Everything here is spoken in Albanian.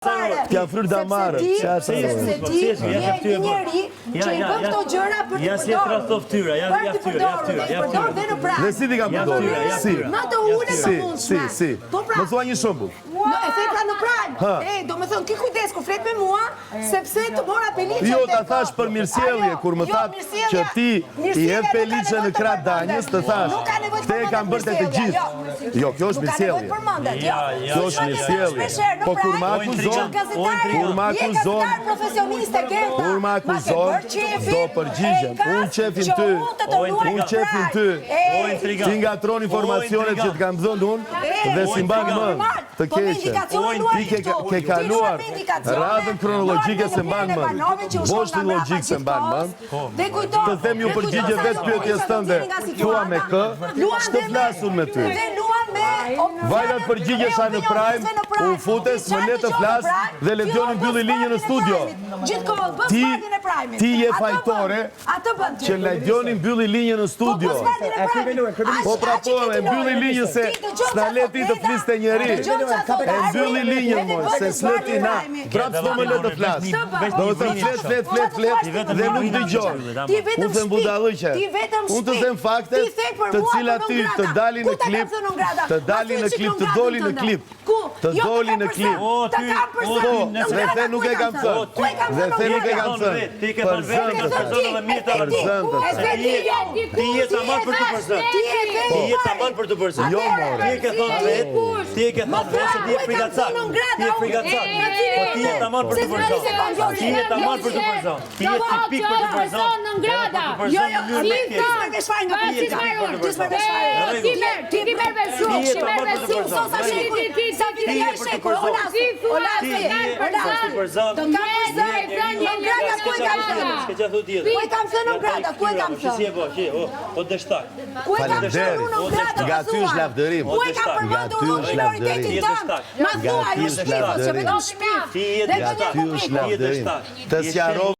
T'ja fryrë damarët. Sepse ti je një njeri që i bën këto gjëra për të përdorur dhe në praktikë. Dhe si ti ka përdorur? Si? Në të ulën të mundshme. Si. Më thua një shembull. E the pra në prajmë. Do me thënë, ki kujdes ku flet me mua, sepse të mora peliqe. Jo, ta thash për mirësjellje, kur më thatë që ti i jep peliqe në krah danjës, të thash, te e kam bërë të gjithë. Jo, kjo është mirësjellje. Kjo është mirësjellje. Po kur më akuzon, do përgjigjem. Unë qefin ty, ti ngatron informacionet që të kam dhënë unë dhe si mban mend të keqe. Ti ke kaluar radhën kronologjike se mban mend. Boshti logjik se mban mend. Të them ju përgjigje vetë pyetjes tënde. Thua me kë, ç'të flasun me ty. Vajrat përgjigjesha në Prime, u futes, më le të flas dhe Ledioni mbylli linjën në studio. Ti je fajtore që Ledioni mbylli linjën në studio. Po e mbylli linjën se s'na le ti të fliste njeri. E mbylli linjën moj, se s'leti na. Prap s'do më le të flas. Do të flet dhe nuk dëgjon. Unë them budallëqe. Unë të them faktet të cilat ty të dalin në klip, të doli në klip. Të doli në klip. Dhe the nuk e kam thënë. Për zëndët. Ti je tamam për të përzënë. Ti je tamam për të përzënë. Jo, more. Ti e ke thënë vetë. Ti e ke thënë vetë se ti je frikacak. Ti je frikacak. Po ti je tamam për të përzënë. Ti je tamam për të përzënë. Ti je tipik për të përzënë. Jo, Nga ty është lavdërim. Nga ty është lavdërim. Të sqaroj